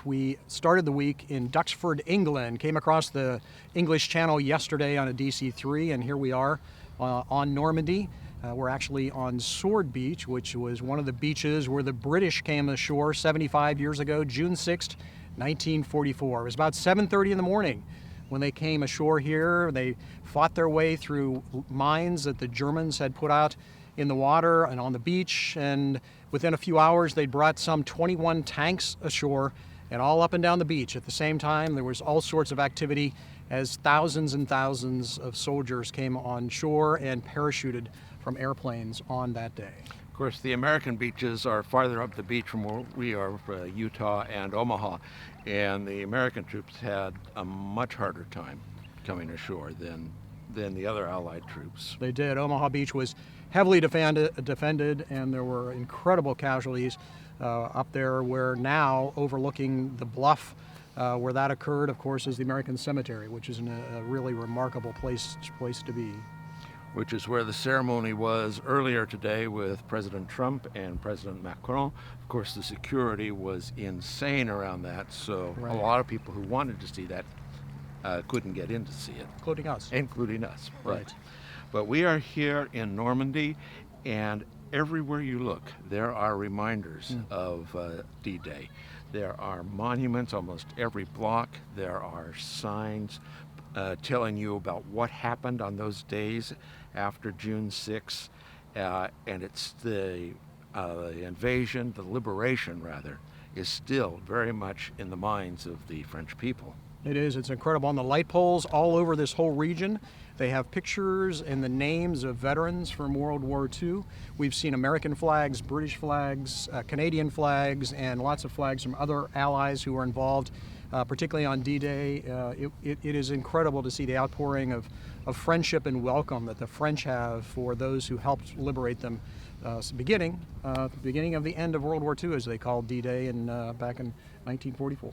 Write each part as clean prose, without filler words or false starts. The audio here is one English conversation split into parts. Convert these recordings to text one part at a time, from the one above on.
We started the week in Duxford, England, came across the English Channel yesterday on a DC-3, and here we are on Normandy. We're actually on Sword Beach, which was one of the beaches where the British came ashore 75 years ago, June 6th, 1944. It was about 7:30 in the morning when they came ashore here. They fought their way through mines that the Germans had put out in the water and on the beach, and within a few hours they'd brought some 21 tanks ashore and all up and down the beach. At the same time, there was all sorts of activity as thousands and thousands of soldiers came on shore and parachuted from airplanes on that day. Of course, the American beaches are farther up the beach from where we are, Utah and Omaha, and the American troops had a much harder time coming ashore than the other Allied troops. They did. Omaha Beach was heavily defended, and there were incredible casualties up there, where now, overlooking the bluff where that occurred, of course, is the American Cemetery, which is a really remarkable place to be. Which is where the ceremony was earlier today with President Trump and President Macron. Of course, the security was insane around that, so Right. A lot of people who wanted to see that couldn't get in to see it. Including us. Including us, Right. But we are here in Normandy, and everywhere you look, there are reminders of D-Day. There are monuments almost every block. There are signs telling you about what happened on those days after June 6th, and it's the invasion, the liberation rather, is still very much in the minds of the French people. It is. It's incredible. On the light poles all over this whole region, they have pictures and the names of veterans from World War II. We've seen American flags, British flags, Canadian flags, and lots of flags from other allies who were involved, particularly on D-Day. It is incredible to see the outpouring of friendship and welcome that the French have for those who helped liberate them. Beginning of the end of World War II, as they called D-Day back in 1944.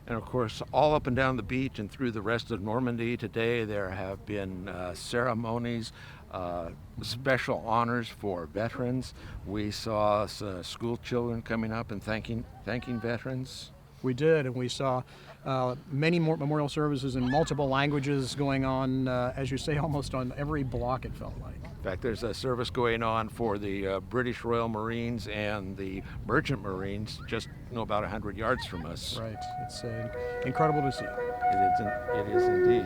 And of course, all up and down the beach and through the rest of Normandy today, there have been ceremonies, special honors for veterans. We saw school children coming up and thanking veterans. We did, and we saw many more memorial services in multiple languages going on, as you say, almost on every block, it felt like. In fact, there's a service going on for the British Royal Marines and the Merchant Marines just about 100 yards from us. Right. It's incredible to see. It is indeed.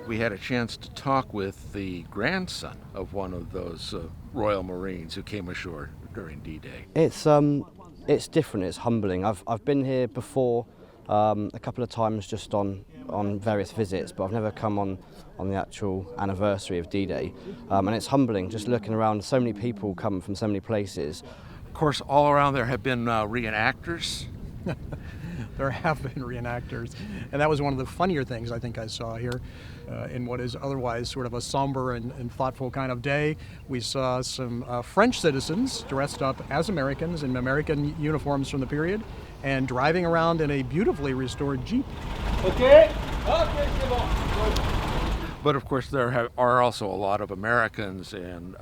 We had a chance to talk with the grandson of one of those Royal Marines who came ashore during D-Day. It's different. It's humbling. I've been here before a couple of times, just on various visits, but I've never come on the actual anniversary of D-Day, and it's humbling just looking around. So many people come from so many places. Of course, all around there have been reenactors. There have been reenactors, and that was one of the funnier things I think I saw here in what is otherwise sort of a somber and thoughtful kind of day. We saw some French citizens dressed up as Americans in American uniforms from the period and driving around in a beautifully restored Jeep. Okay, c'est bon. But of course, there are also a lot of Americans and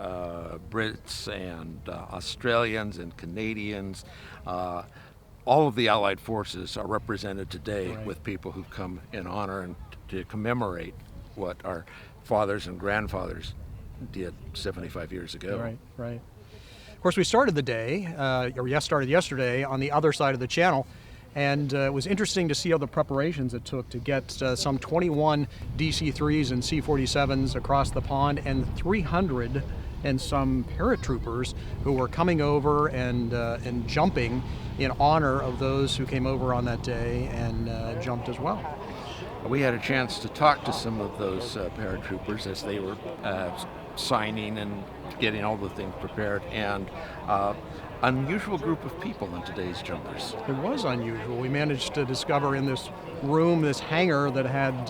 Brits and Australians and Canadians. All of the Allied forces are represented today with people who've come in honor and to commemorate what our fathers and grandfathers did 75 years ago. Right. Of course, we started the day, started yesterday, on the other side of the channel, and it was interesting to see all the preparations it took to get some 21 DC-3s and C-47s across the pond, and 300 and some paratroopers who were coming over and jumping in honor of those who came over on that day and jumped as well. We had a chance to talk to some of those paratroopers as they were signing and getting all the things prepared, and unusual group of people in today's jumpers. It was unusual. We managed to discover in this room, this hangar that had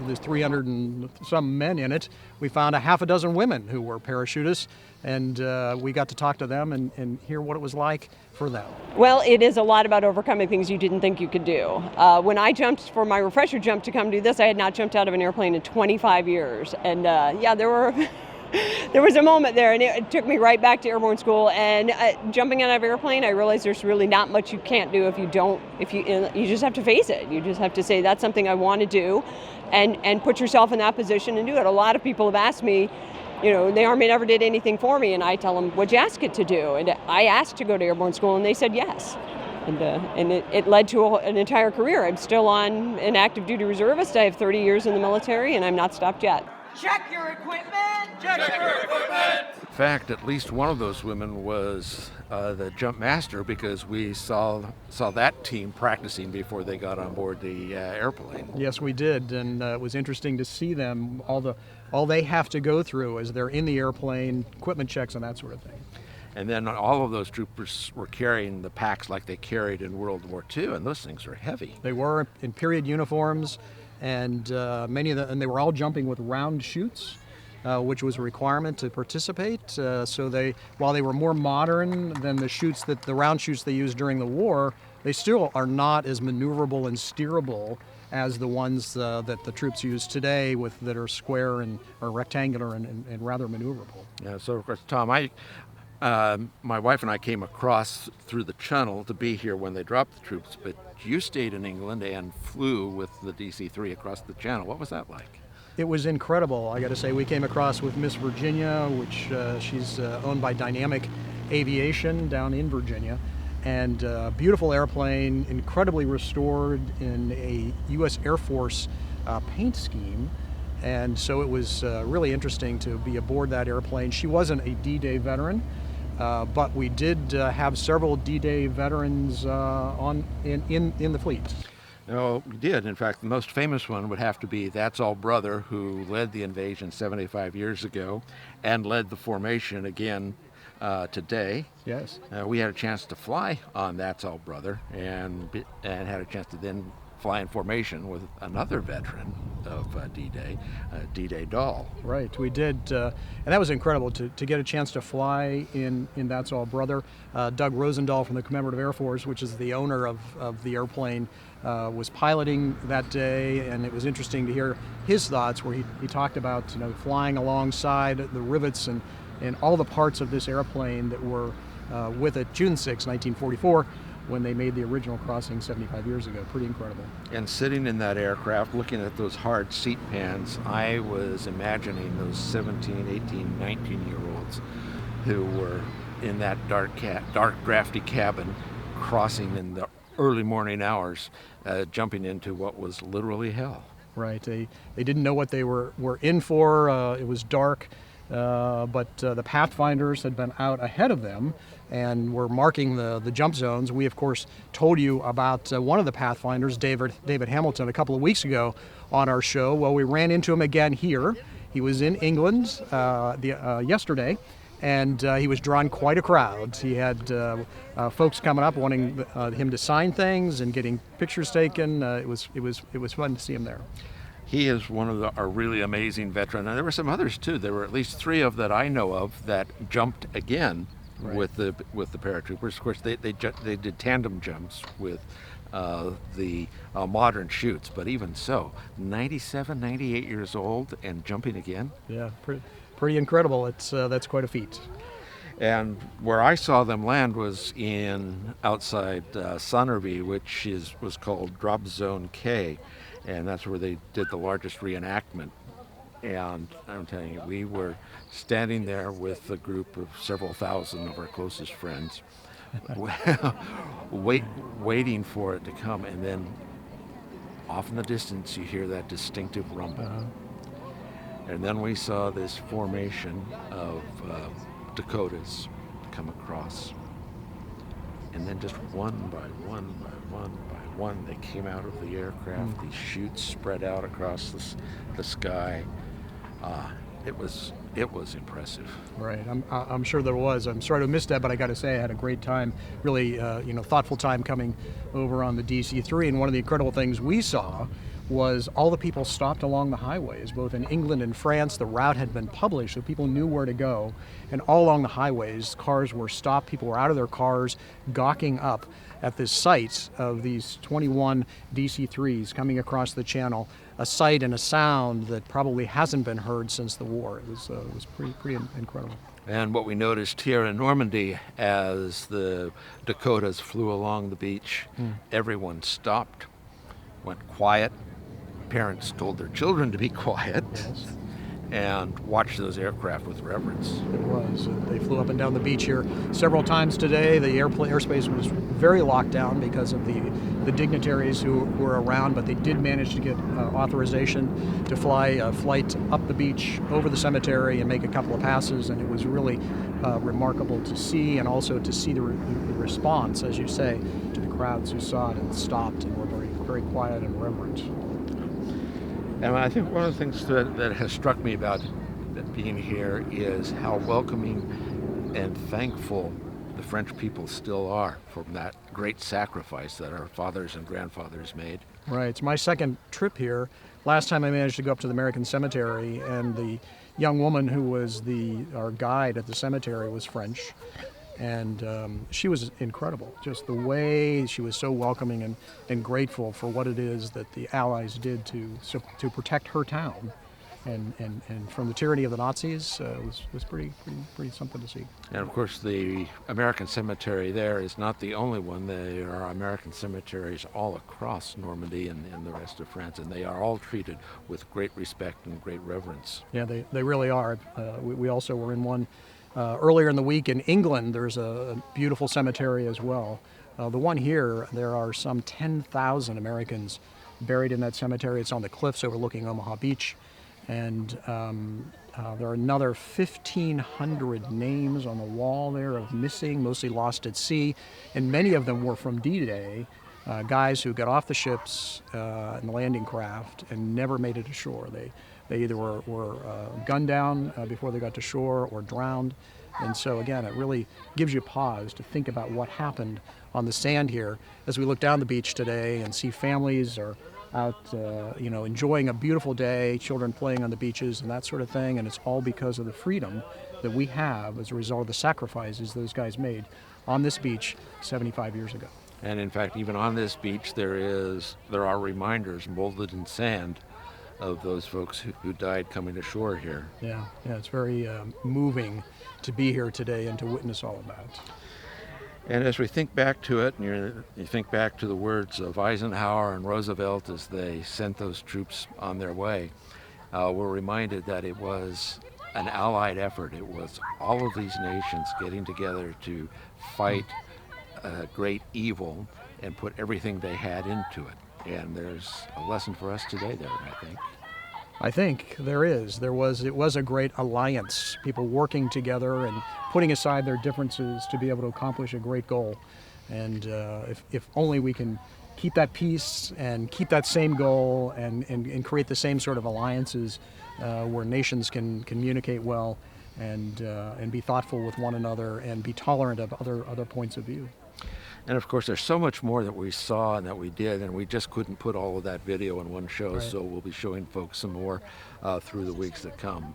this 300 and some men in it, we found a half a dozen women who were parachutists, and we got to talk to them and hear what it was like for them. Well, it is a lot about overcoming things you didn't think you could do. When I jumped for my refresher jump to come do this, I had not jumped out of an airplane in 25 years. And yeah, there was a moment there, and it took me right back to airborne school. And jumping out of an airplane, I realized there's really not much you can't do if you just have to face it. You just have to say, that's something I want to do, and put yourself in that position and do it. A lot of people have asked me, the Army never did anything for me, and I tell them, what'd you ask it to do? And I asked to go to airborne school, and they said yes. And it led to an entire career. I'm still on an active duty reservist. I have 30 years in the military, and I'm not stopped yet. Check your equipment! Check your equipment! In fact, at least one of those women was the jump master, because we saw that team practicing before they got on board the airplane. Yes, we did, and it was interesting to see them, all they have to go through as they're in the airplane, equipment checks and that sort of thing. And then all of those troopers were carrying the packs like they carried in World War II, and those things are heavy. They were in period uniforms, and many of them, and they were all jumping with round chutes, which was a requirement to participate. So while they were more modern than the round chutes they used during the war, they still are not as maneuverable and steerable as the ones that the troops use today, that are square or rectangular and rather maneuverable. Yeah. So of course, Tom, my wife and I came across through the Channel to be here when they dropped the troops, but you stayed in England and flew with the DC-3 across the Channel. What was that like? It was incredible. I got to say, we came across with Miss Virginia, which she's owned by Dynamic Aviation down in Virginia, and beautiful airplane, incredibly restored in a U.S. Air Force paint scheme. And so it was really interesting to be aboard that airplane. She wasn't a D-Day veteran, but we did have several D-Day veterans in the fleet. No, we did. In fact, the most famous one would have to be That's All Brother, who led the invasion 75 years ago and led the formation again today. Yes. We had a chance to fly on That's All Brother and had a chance to then fly in formation with another veteran of D-Day, D-Day Doll. Right, we did, and that was incredible to get a chance to fly in That's All Brother. Doug Rosendahl from the Commemorative Air Force, which is the owner of the airplane, was piloting that day, and it was interesting to hear his thoughts, where he talked about flying alongside the rivets and all the parts of this airplane that were with it June 6, 1944, when they made the original crossing 75 years ago. Pretty incredible. And sitting in that aircraft, looking at those hard seat pans, I was imagining those 17, 18, 19-year-olds who were in that dark, drafty cabin, crossing in the early morning hours, jumping into what was literally hell. Right. They didn't know what they were in for. It was dark, but the Pathfinders had been out ahead of them and were marking the jump zones. We, of course, told you about one of the Pathfinders, David Hamilton, a couple of weeks ago on our show. Well, we ran into him again here. He was in England yesterday, and he was drawing quite a crowd. He had folks coming up wanting him to sign things and getting pictures taken. It was fun to see him there. He is one of our really amazing veterans, and there were some others too. There were at least 3 that I know of that jumped again. Right. with the paratroopers. Of course, they did tandem jumps with the modern chutes, but even so, 97, 98 years old and jumping again. Yeah, pretty incredible. That's quite a feat. And where I saw them land was outside Sonerby, which was called Drop Zone K, and that's where they did the largest reenactment. And I'm telling you, we were standing there with a group of several thousand of our closest friends, waiting for it to come. And then off in the distance, you hear that distinctive rumble. And then we saw this formation of Dakotas come across. And then just one by one, they came out of the aircraft. These chutes spread out across the sky. it was impressive. Right, I'm sure there was. I'm sorry to miss that, but I got to say I had a great time, really, thoughtful time coming over on the DC-3. And one of the incredible things we saw was all the people stopped along the highways, both in England and France. The route had been published, so people knew where to go. And all along the highways, cars were stopped. People were out of their cars, gawking up at this sight of these 21 DC-3s coming across the channel, a sight and a sound that probably hasn't been heard since the war. It was pretty incredible. And what we noticed here in Normandy, as the Dakotas flew along the beach, everyone stopped, went quiet. Parents told their children to be quiet. Yes. And watched those aircraft with reverence. It was. They flew up and down the beach here several times today. The airspace was very locked down because of the dignitaries who were around, but they did manage to get authorization to fly a flight up the beach over the cemetery and make a couple of passes, and it was really remarkable to see, and also to see the response, as you say, to the crowds who saw it and stopped and were very quiet and reverent. And I think one of the things that has struck me about being here is how welcoming and thankful the French people still are for that great sacrifice that our fathers and grandfathers made. Right. It's my second trip here. Last time I managed to go up to the American Cemetery, and the young woman who was our guide at the cemetery was French. And she was incredible. Just the way she was so welcoming and grateful for what it is that the Allies did to protect her town, and from the tyranny of the Nazis was pretty something to see. And of course, the American cemetery there is not the only one. There are American cemeteries all across Normandy and the rest of France, and they are all treated with great respect and great reverence. Yeah, they really are. We also were in one. Earlier in the week in England, there's a beautiful cemetery as well. The one here, there are some 10,000 Americans buried in that cemetery. It's on the cliffs overlooking Omaha Beach. And there are another 1,500 names on the wall there of missing, mostly lost at sea. And many of them were from D-Day, guys who got off the ships and the landing craft and never made it ashore. They either were gunned down before they got to shore or drowned. And so, again, it really gives you pause to think about what happened on the sand here as we look down the beach today and see families are out, enjoying a beautiful day, children playing on the beaches and that sort of thing. And it's all because of the freedom that we have as a result of the sacrifices those guys made on this beach 75 years ago. And in fact, even on this beach, there are reminders molded in sand of those folks who died coming ashore here. Yeah, it's very moving to be here today and to witness all of that. And as we think back to it, and you think back to the words of Eisenhower and Roosevelt as they sent those troops on their way, we're reminded that it was an allied effort. It was all of these nations getting together to fight a great evil and put everything they had into it. And there's a lesson for us today there, I think. I think there is. It was a great alliance, people working together and putting aside their differences to be able to accomplish a great goal. And if only we can keep that peace and keep that same goal and create the same sort of alliances where nations can communicate well and be thoughtful with one another and be tolerant of other points of view. And of course, there's so much more that we saw and that we did, and we just couldn't put all of that video in one show, Right. So we'll be showing folks some more through the weeks that come.